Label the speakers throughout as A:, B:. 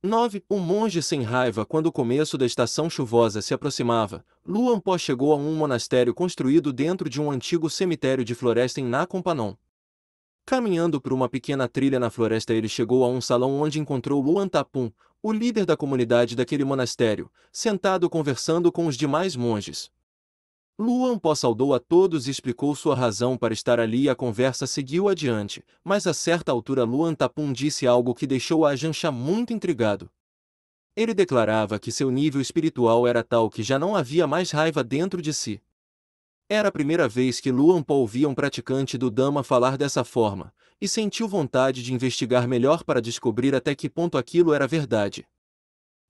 A: 9. Um monge sem raiva. Quando o começo da estação chuvosa se aproximava, Luan Po chegou a um monastério construído dentro de um antigo cemitério de floresta em Nakhon Phanom. Caminhando por uma pequena trilha na floresta, ele chegou a um salão onde encontrou Luan Tapun, o líder da comunidade daquele monastério, sentado conversando com os demais monges. Luan Po saudou a todos e explicou sua razão para estar ali e a conversa seguiu adiante, mas a certa altura Luan Tapun disse algo que deixou Ajahn Chah muito intrigado. Ele declarava que seu nível espiritual era tal que já não havia mais raiva dentro de si. Era a primeira vez que Luan Po ouvia um praticante do Dhamma falar dessa forma, e sentiu vontade de investigar melhor para descobrir até que ponto aquilo era verdade.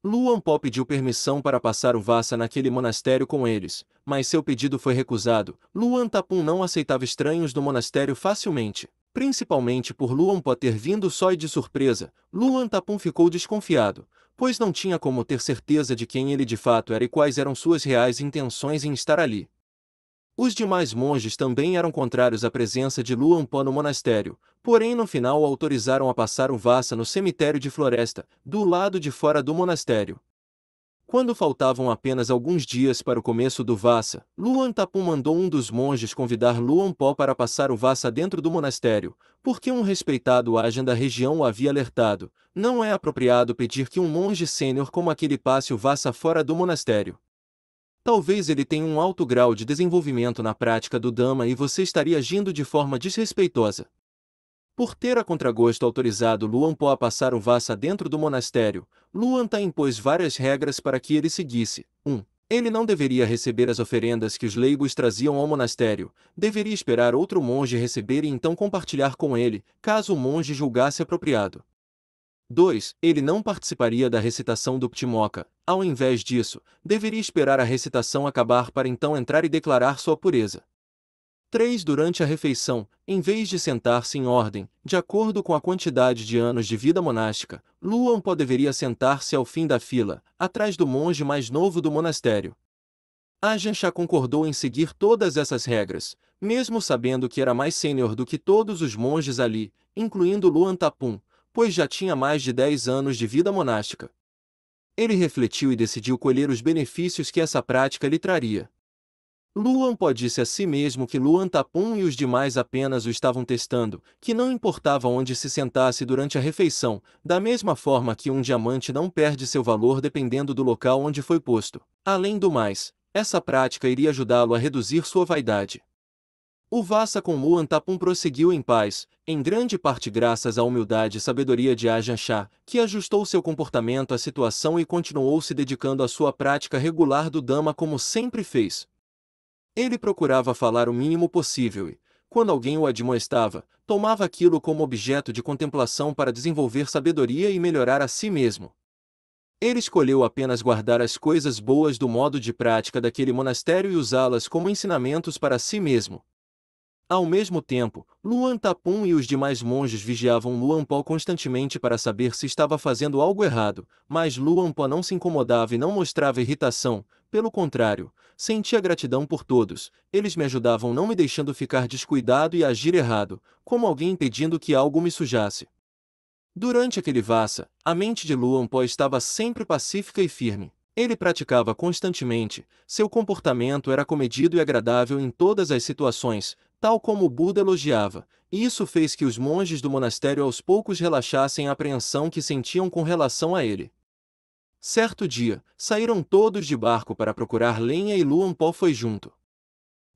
A: Luan Po pediu permissão para passar o Vassa naquele monastério com eles, mas seu pedido foi recusado. Luan Tapun não aceitava estranhos no monastério facilmente, principalmente por Luan Po ter vindo só e de surpresa. Luan Tapun ficou desconfiado, pois não tinha como ter certeza de quem ele de fato era e quais eram suas reais intenções em estar ali. Os demais monges também eram contrários à presença de Luan Po no monastério, porém no final o autorizaram a passar o Vassa no cemitério de floresta, do lado de fora do monastério. Quando faltavam apenas alguns dias para o começo do Vassa, Luan Tapun mandou um dos monges convidar Luan Po para passar o Vassa dentro do monastério, porque um respeitado Ajahn da região o havia alertado: não é apropriado pedir que um monge sênior como aquele passe o Vassa fora do monastério. Talvez ele tenha um alto grau de desenvolvimento na prática do Dhamma e você estaria agindo de forma desrespeitosa. Por ter a contragosto autorizado Luan Po a passar o Vassa dentro do monastério, Luan Ta impôs várias regras para que ele seguisse. 1. Ele não deveria receber as oferendas que os leigos traziam ao monastério, deveria esperar outro monge receber e então compartilhar com ele, caso o monge julgasse apropriado. 2. Ele não participaria da recitação do Ptimokkha. Ao invés disso, deveria esperar a recitação acabar para então entrar e declarar sua pureza. 3. Durante a refeição, em vez de sentar-se em ordem, de acordo com a quantidade de anos de vida monástica, Luan Po deveria sentar-se ao fim da fila, atrás do monge mais novo do monastério. Ajahn Chah concordou em seguir todas essas regras, mesmo sabendo que era mais sênior do que todos os monges ali, incluindo Luan Tapun, pois já tinha mais de 10 anos de vida monástica. Ele refletiu e decidiu colher os benefícios que essa prática lhe traria. Luan Po disse a si mesmo que Luan Tapun e os demais apenas o estavam testando, que não importava onde se sentasse durante a refeição, da mesma forma que um diamante não perde seu valor dependendo do local onde foi posto. Além do mais, essa prática iria ajudá-lo a reduzir sua vaidade. O Vassa com Luan Tapun prosseguiu em paz, em grande parte graças à humildade e sabedoria de Ajahn Chah, que ajustou seu comportamento à situação e continuou se dedicando à sua prática regular do Dhamma como sempre fez. Ele procurava falar o mínimo possível e, quando alguém o admoestava, tomava aquilo como objeto de contemplação para desenvolver sabedoria e melhorar a si mesmo. Ele escolheu apenas guardar as coisas boas do modo de prática daquele monastério e usá-las como ensinamentos para si mesmo. Ao mesmo tempo, Luan Tapun e os demais monges vigiavam Luan Po constantemente para saber se estava fazendo algo errado, mas Luan Po não se incomodava e não mostrava irritação, pelo contrário, sentia gratidão por todos. Eles me ajudavam não me deixando ficar descuidado e agir errado, como alguém impedindo que algo me sujasse. Durante aquele Vassa, a mente de Luan Po estava sempre pacífica e firme. Ele praticava constantemente, seu comportamento era comedido e agradável em todas as situações, tal como o Buda elogiava, e isso fez que os monges do monastério aos poucos relaxassem a apreensão que sentiam com relação a ele. Certo dia, saíram todos de barco para procurar lenha e Luan Po foi junto.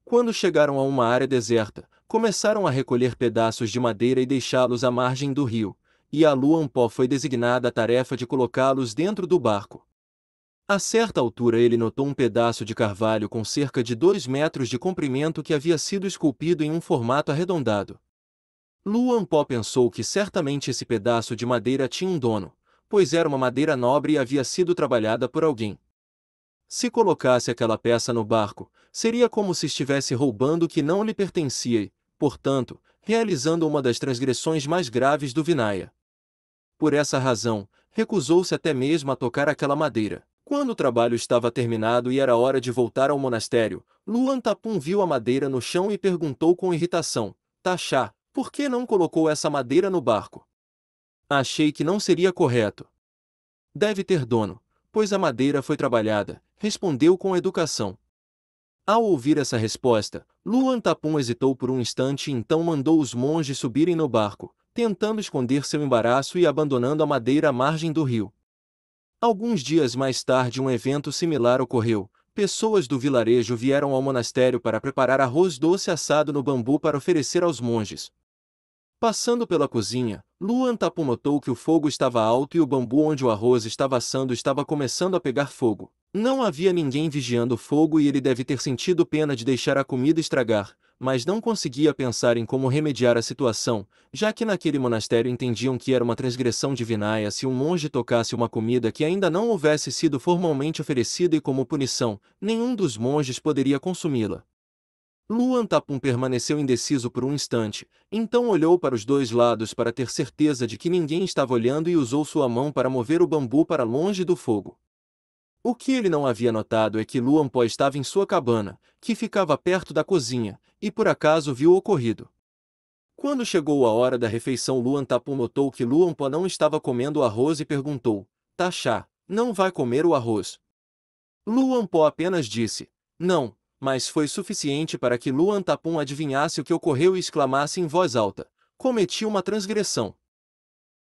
A: Quando chegaram a uma área deserta, começaram a recolher pedaços de madeira e deixá-los à margem do rio, e a Luan Po foi designada a tarefa de colocá-los dentro do barco. A certa altura ele notou um pedaço de carvalho com cerca de 2 metros de comprimento que havia sido esculpido em um formato arredondado. Luan Po pensou que certamente esse pedaço de madeira tinha um dono, pois era uma madeira nobre e havia sido trabalhada por alguém. Se colocasse aquela peça no barco, seria como se estivesse roubando o que não lhe pertencia e, portanto, realizando uma das transgressões mais graves do Vinaya. Por essa razão, recusou-se até mesmo a tocar aquela madeira. Quando o trabalho estava terminado e era hora de voltar ao monastério, Luan Tapun viu a madeira no chão e perguntou com irritação: Taxá, por que não colocou essa madeira no barco? Achei que não seria correto. Deve ter dono, pois a madeira foi trabalhada, respondeu com educação. Ao ouvir essa resposta, Luan Tapum hesitou por um instante e então mandou os monges subirem no barco, tentando esconder seu embaraço e abandonando a madeira à margem do rio. Alguns dias mais tarde um evento similar ocorreu. Pessoas do vilarejo vieram ao monastério para preparar arroz doce assado no bambu para oferecer aos monges. Passando pela cozinha, Luan Tapum notou que o fogo estava alto e o bambu onde o arroz estava assando estava começando a pegar fogo. Não havia ninguém vigiando o fogo e ele deve ter sentido pena de deixar a comida estragar, mas não conseguia pensar em como remediar a situação, já que naquele monastério entendiam que era uma transgressão divinária se um monge tocasse uma comida que ainda não houvesse sido formalmente oferecida e como punição, nenhum dos monges poderia consumi-la. Luan Tapum permaneceu indeciso por um instante, então olhou para os dois lados para ter certeza de que ninguém estava olhando e usou sua mão para mover o bambu para longe do fogo. O que ele não havia notado é que Luan Po estava em sua cabana, que ficava perto da cozinha, e por acaso viu o ocorrido. Quando chegou a hora da refeição, Luan Tapum notou que Luan Po não estava comendo o arroz e perguntou: Taxá, não vai comer o arroz? Luan Po apenas disse: não, mas foi suficiente para que Luan Tapum adivinhasse o que ocorreu e exclamasse em voz alta: cometi uma transgressão.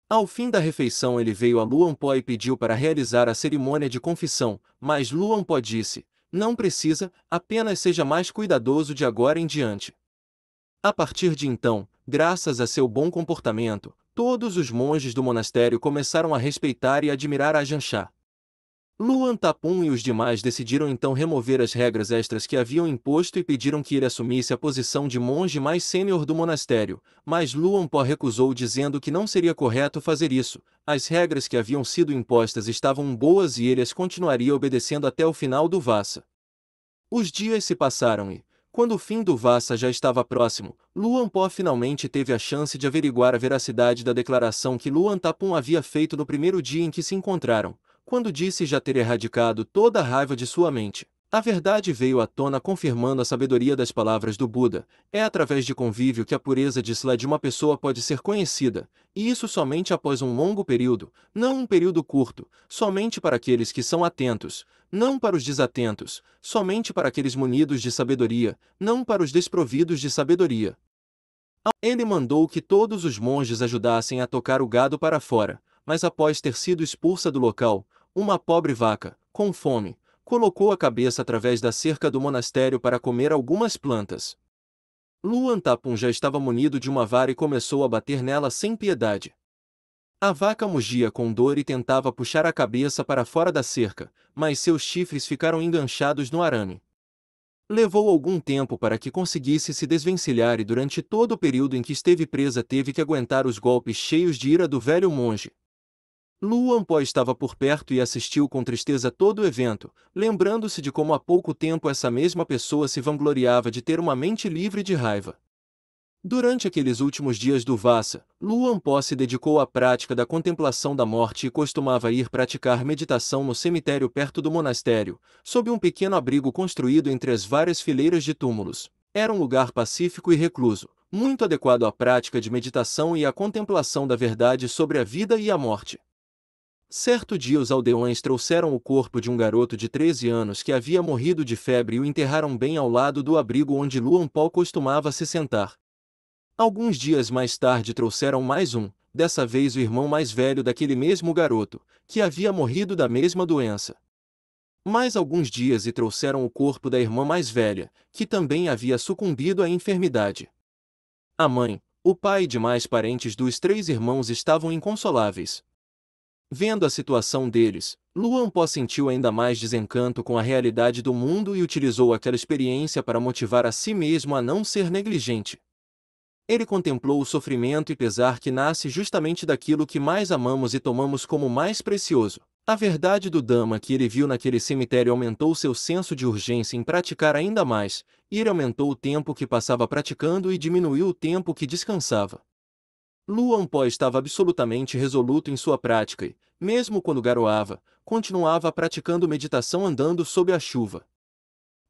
A: Ao fim da refeição ele veio a Luan Po e pediu para realizar a cerimônia de confissão, mas Luan Po disse: não precisa, apenas seja mais cuidadoso de agora em diante. A partir de então, graças a seu bom comportamento, todos os monges do monastério começaram a respeitar e admirar Ajahn Chah. Luan Tapum e os demais decidiram então remover as regras extras que haviam imposto e pediram que ele assumisse a posição de monge mais sênior do monastério, mas Luan Po recusou dizendo que não seria correto fazer isso. As regras que haviam sido impostas estavam boas e ele as continuaria obedecendo até o final do Vassa. Os dias se passaram e, quando o fim do Vassa já estava próximo, Luan Po finalmente teve a chance de averiguar a veracidade da declaração que Luan Tapum havia feito no primeiro dia em que se encontraram, quando disse já ter erradicado toda a raiva de sua mente. A verdade veio à tona confirmando a sabedoria das palavras do Buda. É através de convívio que a pureza de sila de uma pessoa pode ser conhecida, e isso somente após um longo período, não um período curto, somente para aqueles que são atentos, não para os desatentos, somente para aqueles munidos de sabedoria, não para os desprovidos de sabedoria. Ele mandou que todos os monges ajudassem a tocar o gado para fora, mas após ter sido expulsa do local, uma pobre vaca, com fome, colocou a cabeça através da cerca do monastério para comer algumas plantas. Luan Tapum já estava munido de uma vara e começou a bater nela sem piedade. A vaca mugia com dor e tentava puxar a cabeça para fora da cerca, mas seus chifres ficaram enganchados no arame. Levou algum tempo para que conseguisse se desvencilhar e durante todo o período em que esteve presa teve que aguentar os golpes cheios de ira do velho monge. Luan Po estava por perto e assistiu com tristeza todo o evento, lembrando-se de como há pouco tempo essa mesma pessoa se vangloriava de ter uma mente livre de raiva. Durante aqueles últimos dias do Vassa, Luan Po se dedicou à prática da contemplação da morte e costumava ir praticar meditação no cemitério perto do monastério, sob um pequeno abrigo construído entre as várias fileiras de túmulos. Era um lugar pacífico e recluso, muito adequado à prática de meditação e à contemplação da verdade sobre a vida e a morte. Certo dia os aldeões trouxeram o corpo de um garoto de 13 anos que havia morrido de febre e o enterraram bem ao lado do abrigo onde Luan Po costumava se sentar. Alguns dias mais tarde trouxeram mais um, dessa vez o irmão mais velho daquele mesmo garoto, que havia morrido da mesma doença. Mais alguns dias e trouxeram o corpo da irmã mais velha, que também havia sucumbido à enfermidade. A mãe, o pai e demais parentes dos 3 irmãos estavam inconsoláveis. Vendo a situação deles, Luan Po sentiu ainda mais desencanto com a realidade do mundo e utilizou aquela experiência para motivar a si mesmo a não ser negligente. Ele contemplou o sofrimento e pesar que nasce justamente daquilo que mais amamos e tomamos como mais precioso. A verdade do Dhamma que ele viu naquele cemitério aumentou seu senso de urgência em praticar ainda mais, e ele aumentou o tempo que passava praticando e diminuiu o tempo que descansava. Luan Po estava absolutamente resoluto em sua prática e, mesmo quando garoava, continuava praticando meditação andando sob a chuva.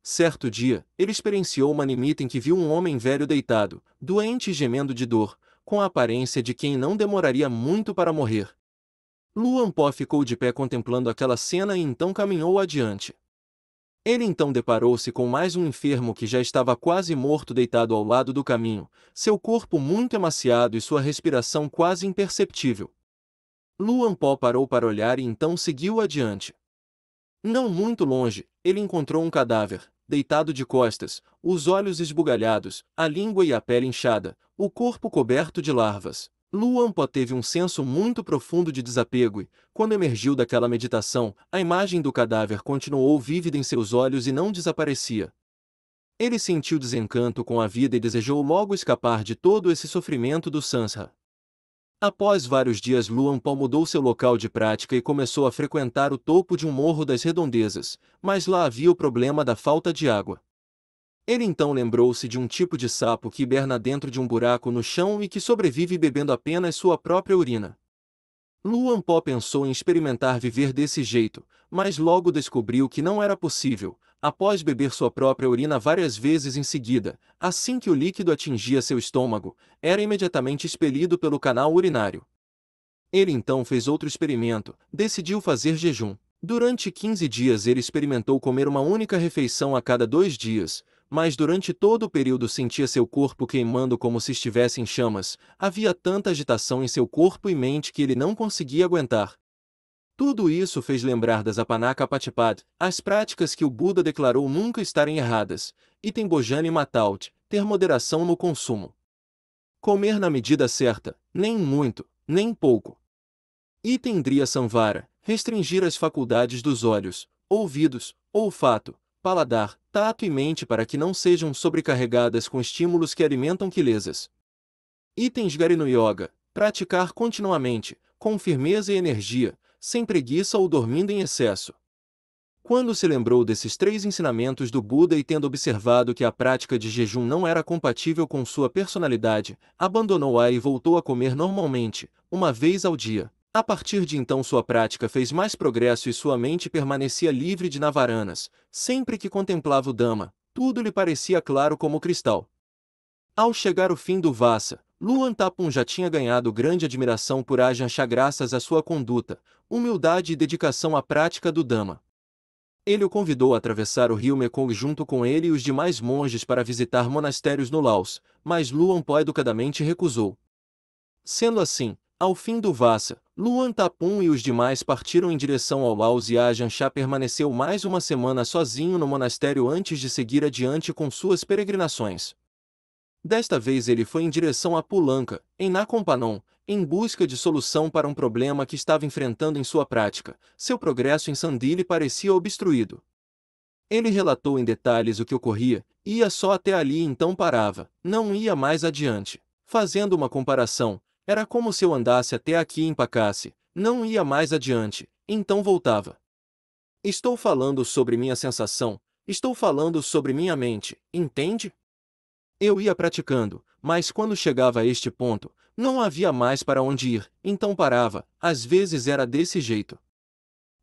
A: Certo dia, ele experienciou uma nimita em que viu um homem velho deitado, doente e gemendo de dor, com a aparência de quem não demoraria muito para morrer. Luan Po ficou de pé contemplando aquela cena e então caminhou adiante. Ele então deparou-se com mais um enfermo que já estava quase morto deitado ao lado do caminho, seu corpo muito emaciado e sua respiração quase imperceptível. Luan Po parou para olhar e então seguiu adiante. Não muito longe, ele encontrou um cadáver, deitado de costas, os olhos esbugalhados, a língua e a pele inchada, o corpo coberto de larvas. Luan Po teve um senso muito profundo de desapego e, quando emergiu daquela meditação, a imagem do cadáver continuou vívida em seus olhos e não desaparecia. Ele sentiu desencanto com a vida e desejou logo escapar de todo esse sofrimento do Sansara. Após vários dias, Luan Po mudou seu local de prática e começou a frequentar o topo de um morro das redondezas, mas lá havia o problema da falta de água. Ele então lembrou-se de um tipo de sapo que hiberna dentro de um buraco no chão e que sobrevive bebendo apenas sua própria urina. Luan Po pensou em experimentar viver desse jeito, mas logo descobriu que não era possível. Após beber sua própria urina várias vezes em seguida, assim que o líquido atingia seu estômago, era imediatamente expelido pelo canal urinário. Ele então fez outro experimento, decidiu fazer jejum. Durante 15 dias ele experimentou comer uma única refeição a cada 2 dias, mas durante todo o período sentia seu corpo queimando como se estivesse em chamas, havia tanta agitação em seu corpo e mente que ele não conseguia aguentar. Tudo isso fez lembrar das Apanakapatipad, as práticas que o Buda declarou nunca estarem erradas, item Bojani Mataut, ter moderação no consumo. Comer na medida certa, nem muito, nem pouco. Item Indriya Samvara, restringir as faculdades dos olhos, ouvidos, olfato, paladar, tato e mente para que não sejam sobrecarregadas com estímulos que alimentam quilesas. Itens Garino Yoga, praticar continuamente, com firmeza e energia, sem preguiça ou dormindo em excesso. Quando se lembrou desses 3 ensinamentos do Buda e tendo observado que a prática de jejum não era compatível com sua personalidade, abandonou-a e voltou a comer normalmente, uma vez ao dia. A partir de então sua prática fez mais progresso e sua mente permanecia livre de navaranas. Sempre que contemplava o Dhamma, tudo lhe parecia claro como cristal. Ao chegar o fim do Vassa, Luan Tapun já tinha ganhado grande admiração por Ajahn Chah graças à sua conduta, humildade e dedicação à prática do Dhamma. Ele o convidou a atravessar o rio Mekong junto com ele e os demais monges para visitar monastérios no Laos, mas Luan Po educadamente recusou. Sendo assim, ao fim do Vassa, Luan Tapun e os demais partiram em direção ao Laos e Ajahn Chah permaneceu mais uma semana sozinho no monastério antes de seguir adiante com suas peregrinações. Desta vez ele foi em direção a Pulanka, em Nakhon em busca de solução para um problema que estava enfrentando em sua prática. Seu progresso em Sandili parecia obstruído. Ele relatou em detalhes o que ocorria, ia só até ali e então parava, não ia mais adiante. Fazendo uma comparação, era como se eu andasse até aqui e empacasse, não ia mais adiante, então voltava. Estou falando sobre minha sensação, estou falando sobre minha mente, entende? Eu ia praticando, mas quando chegava a este ponto, não havia mais para onde ir, então parava. Às vezes era desse jeito.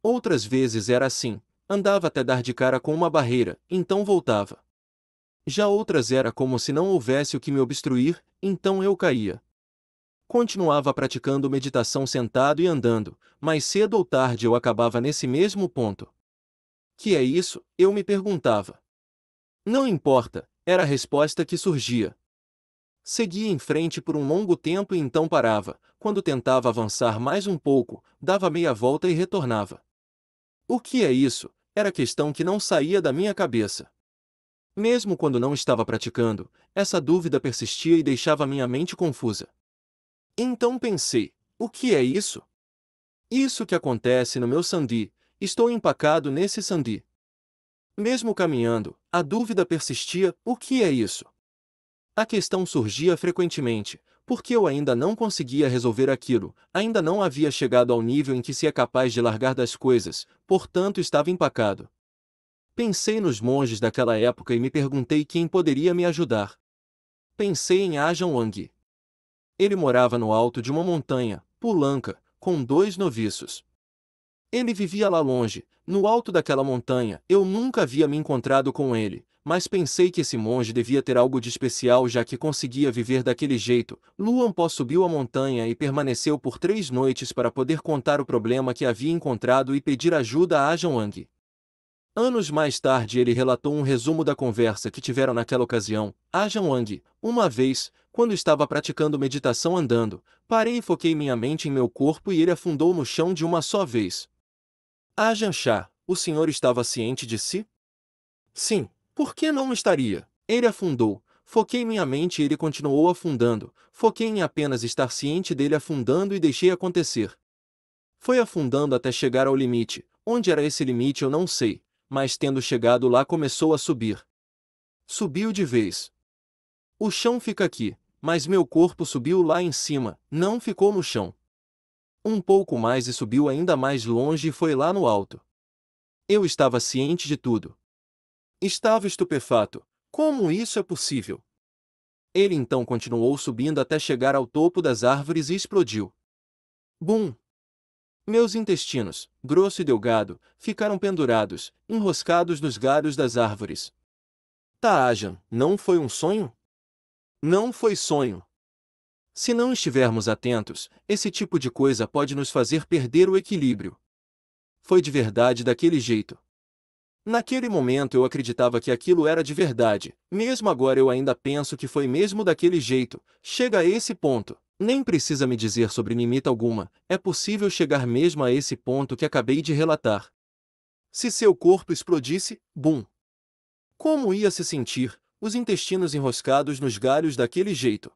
A: Outras vezes era assim, andava até dar de cara com uma barreira, então voltava. Já outras era como se não houvesse o que me obstruir, então eu caía. Continuava praticando meditação sentado e andando, mas cedo ou tarde eu acabava nesse mesmo ponto. Que é isso? Eu me perguntava. Não importa, era a resposta que surgia. Seguia em frente por um longo tempo e então parava. Quando tentava avançar mais um pouco, dava meia volta e retornava. O que é isso? Era questão que não saía da minha cabeça. Mesmo quando não estava praticando, essa dúvida persistia e deixava minha mente confusa. Então pensei, o que é isso? Isso que acontece no meu sandhi, estou empacado nesse sandhi. Mesmo caminhando, a dúvida persistia, o que é isso? A questão surgia frequentemente, porque eu ainda não conseguia resolver aquilo, ainda não havia chegado ao nível em que se é capaz de largar das coisas, portanto estava empacado. Pensei nos monges daquela época e me perguntei quem poderia me ajudar. Pensei em Ajahn Wang. Ele morava no alto de uma montanha, Pulanka, com 2 noviços. Ele vivia lá longe, no alto daquela montanha. Eu nunca havia me encontrado com ele, mas pensei que esse monge devia ter algo de especial já que conseguia viver daquele jeito. Luan Po subiu a montanha e permaneceu por 3 noites para poder contar o problema que havia encontrado e pedir ajuda a Ajahn Wang. Anos mais tarde ele relatou um resumo da conversa que tiveram naquela ocasião. Ajahn Wang, uma vez, quando estava praticando meditação andando, parei e foquei minha mente em meu corpo e ele afundou no chão de uma só vez. Ajahn Chah, o senhor estava ciente de si? Sim, por que não estaria? Ele afundou. Foquei minha mente e ele continuou afundando. Foquei em apenas estar ciente dele afundando e deixei acontecer. Foi afundando até chegar ao limite. Onde era esse limite eu não sei, mas tendo chegado lá começou a subir. Subiu de vez. O chão fica aqui, mas meu corpo subiu lá em cima, não ficou no chão. Um pouco mais e subiu ainda mais longe e foi lá no alto. Eu estava ciente de tudo. Estava estupefato. Como isso é possível? Ele então continuou subindo até chegar ao topo das árvores e explodiu. Bum! Meus intestinos, grosso e delgado, ficaram pendurados, enroscados nos galhos das árvores. Tá, Ajahn, não foi um sonho? Não foi sonho. Se não estivermos atentos, esse tipo de coisa pode nos fazer perder o equilíbrio. Foi de verdade daquele jeito. Naquele momento eu acreditava que aquilo era de verdade, mesmo agora eu ainda penso que foi mesmo daquele jeito. Chega a esse ponto. Nem precisa me dizer sobre nimita alguma, é possível chegar mesmo a esse ponto que acabei de relatar. Se seu corpo explodisse, bum! Como ia se sentir, os intestinos enroscados nos galhos daquele jeito?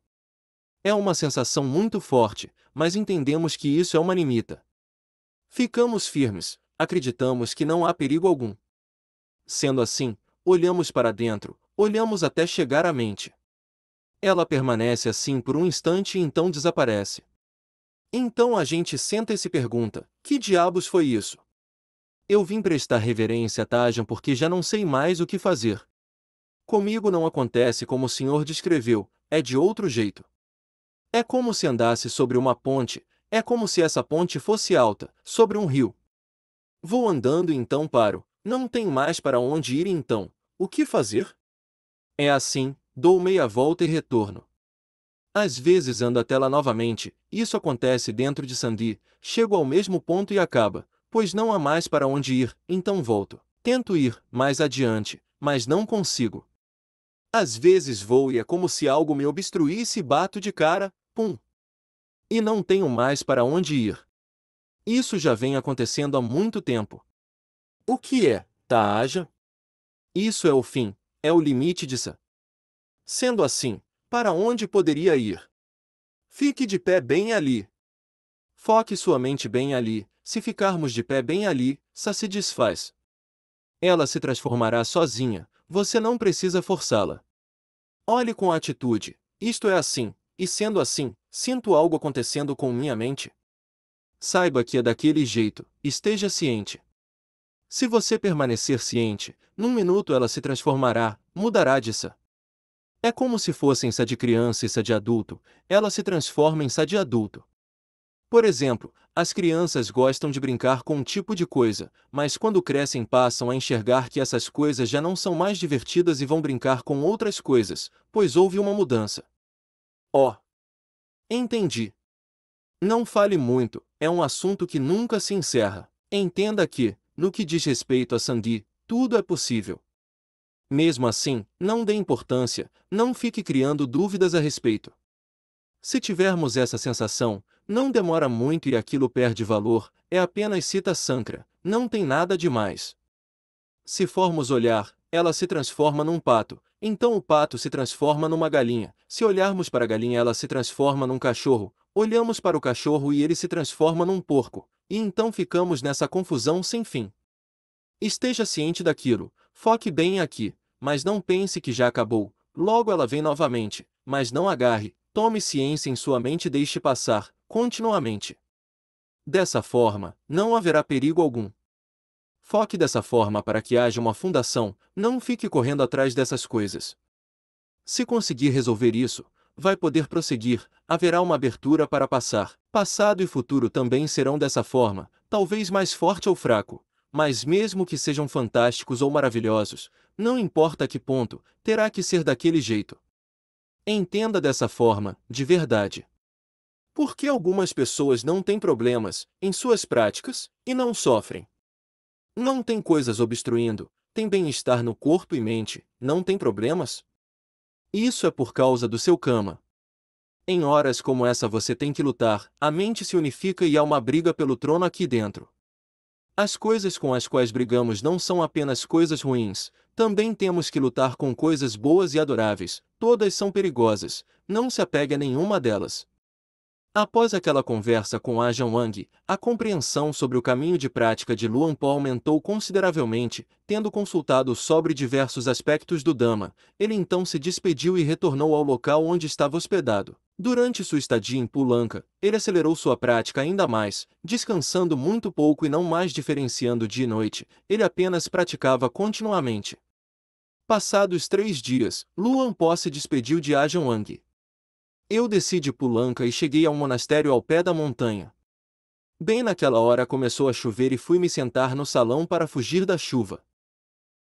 A: É uma sensação muito forte, mas entendemos que isso é uma nimita. Ficamos firmes, acreditamos que não há perigo algum. Sendo assim, olhamos para dentro, olhamos até chegar à mente. Ela permanece assim por um instante e então desaparece. Então a gente senta e se pergunta, que diabos foi isso? Eu vim prestar reverência a Tajan porque já não sei mais o que fazer. Comigo não acontece como o senhor descreveu, é de outro jeito. É como se andasse sobre uma ponte, é como se essa ponte fosse alta, sobre um rio. Vou andando e então paro, não tenho mais para onde ir então, o que fazer? É assim, dou meia volta e retorno. Às vezes ando até lá novamente, isso acontece dentro de Sandi, chego ao mesmo ponto e acaba, pois não há mais para onde ir, então volto. Tento ir mais adiante, mas não consigo. Às vezes vou e é como se algo me obstruísse e bato de cara, pum. E não tenho mais para onde ir. Isso já vem acontecendo há muito tempo. O que é, Taaja? Isso é o fim, é o limite de Sa. Sendo assim, para onde poderia ir? Fique de pé bem ali. Foque sua mente bem ali, se ficarmos de pé bem ali, Sa se desfaz. Ela se transformará sozinha, você não precisa forçá-la. Olhe com atitude, isto é assim, e sendo assim, sinto algo acontecendo com minha mente. Saiba que é daquele jeito, esteja ciente. Se você permanecer ciente, num minuto ela se transformará, mudará de Sa. É como se fossem Sa de criança e Sa de adulto, ela se transforma em Sa de adulto. Por exemplo, as crianças gostam de brincar com um tipo de coisa, mas quando crescem passam a enxergar que essas coisas já não são mais divertidas e vão brincar com outras coisas, pois houve uma mudança. Oh! Entendi. Não fale muito, é um assunto que nunca se encerra. Entenda que, no que diz respeito a Sandi, tudo é possível. Mesmo assim, não dê importância, não fique criando dúvidas a respeito. Se tivermos essa sensação, não demora muito e aquilo perde valor, é apenas cita Sankara, não tem nada demais. Se formos olhar, ela se transforma num pato, então o pato se transforma numa galinha. Se olharmos para a galinha ela se transforma num cachorro, olhamos para o cachorro e ele se transforma num porco, e então ficamos nessa confusão sem fim. Esteja ciente daquilo, foque bem aqui, mas não pense que já acabou, logo ela vem novamente, mas não agarre, tome ciência em sua mente e deixe passar, continuamente. Dessa forma, não haverá perigo algum. Foque dessa forma para que haja uma fundação, não fique correndo atrás dessas coisas. Se conseguir resolver isso, vai poder prosseguir, haverá uma abertura para passar. Passado e futuro também serão dessa forma, talvez mais forte ou fraco, mas mesmo que sejam fantásticos ou maravilhosos, não importa a que ponto, terá que ser daquele jeito. Entenda dessa forma, de verdade. Por que algumas pessoas não têm problemas em suas práticas e não sofrem? Não tem coisas obstruindo, tem bem-estar no corpo e mente, não tem problemas? Isso é por causa do seu karma. Em horas como essa você tem que lutar, a mente se unifica e há uma briga pelo trono aqui dentro. As coisas com as quais brigamos não são apenas coisas ruins, também temos que lutar com coisas boas e adoráveis, todas são perigosas, não se apegue a nenhuma delas. Após aquela conversa com Ajahn Wang, a compreensão sobre o caminho de prática de Luang Por aumentou consideravelmente, tendo consultado sobre diversos aspectos do Dhamma, ele então se despediu e retornou ao local onde estava hospedado. Durante sua estadia em Pulanka, ele acelerou sua prática ainda mais, descansando muito pouco e não mais diferenciando dia e noite, ele apenas praticava continuamente. Passados 3 dias, Luang Por se despediu de Ajahn Wang. Eu desci de Pulanka e cheguei a um monastério ao pé da montanha. Bem naquela hora começou a chover e fui me sentar no salão para fugir da chuva.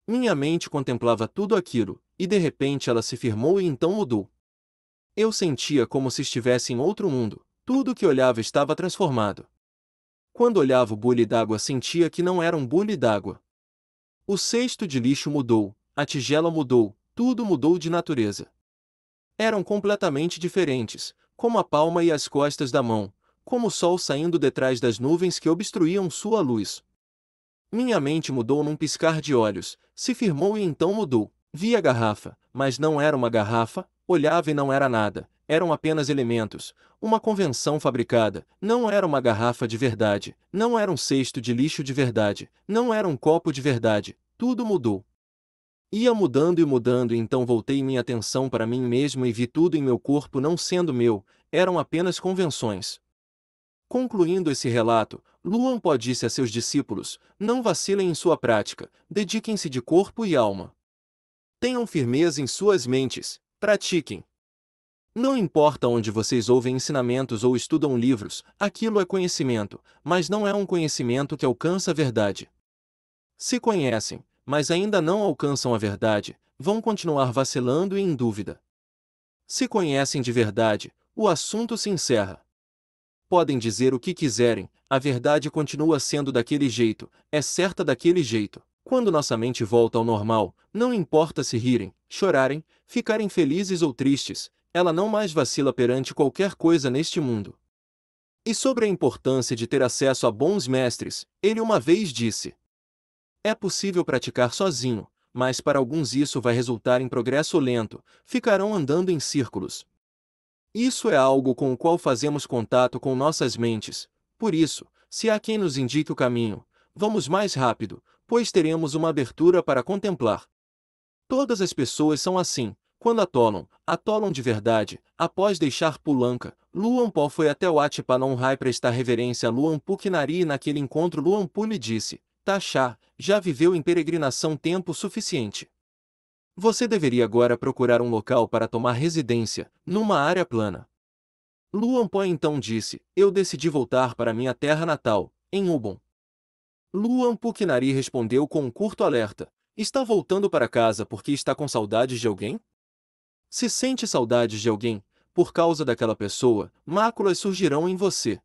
A: Minha mente contemplava tudo aquilo, e de repente ela se firmou e então mudou. Eu sentia como se estivesse em outro mundo, tudo que olhava estava transformado. Quando olhava o bule d'água sentia que não era um bule d'água. O cesto de lixo mudou, a tigela mudou, tudo mudou de natureza. Eram completamente diferentes, como a palma e as costas da mão, como o sol saindo detrás das nuvens que obstruíam sua luz. Minha mente mudou num piscar de olhos, se firmou e então mudou. Vi a garrafa, mas não era uma garrafa, olhava e não era nada, eram apenas elementos, uma convenção fabricada, não era uma garrafa de verdade, não era um cesto de lixo de verdade, não era um copo de verdade, tudo mudou. Ia mudando e então voltei minha atenção para mim mesmo e vi tudo em meu corpo não sendo meu, eram apenas convenções. Concluindo esse relato, Luang Por disse a seus discípulos, não vacilem em sua prática, dediquem-se de corpo e alma. Tenham firmeza em suas mentes, pratiquem. Não importa onde vocês ouvem ensinamentos ou estudam livros, aquilo é conhecimento, mas não é um conhecimento que alcança a verdade. Se conhecem, mas ainda não alcançam a verdade, vão continuar vacilando e em dúvida. Se conhecem de verdade, o assunto se encerra. Podem dizer o que quiserem, a verdade continua sendo daquele jeito, é certa daquele jeito. Quando nossa mente volta ao normal, não importa se rirem, chorarem, ficarem felizes ou tristes, ela não mais vacila perante qualquer coisa neste mundo. E sobre a importância de ter acesso a bons mestres, ele uma vez disse: é possível praticar sozinho, mas para alguns isso vai resultar em progresso lento, ficarão andando em círculos. Isso é algo com o qual fazemos contato com nossas mentes, por isso, se há quem nos indique o caminho, vamos mais rápido, pois teremos uma abertura para contemplar. Todas as pessoas são assim, quando atolam de verdade. Após deixar Pulanka, Luang Por foi até Wat Pah Non Rai prestar reverência a Luang Pu Kinari e naquele encontro Luang Pu lhe disse: Taxá, já viveu em peregrinação tempo suficiente. Você deveria agora procurar um local para tomar residência, numa área plana. Luang Por então disse: eu decidi voltar para minha terra natal, em Ubon. Luang Pu Kinari respondeu com um curto alerta: está voltando para casa porque está com saudades de alguém? Se sente saudades de alguém, por causa daquela pessoa, máculas surgirão em você.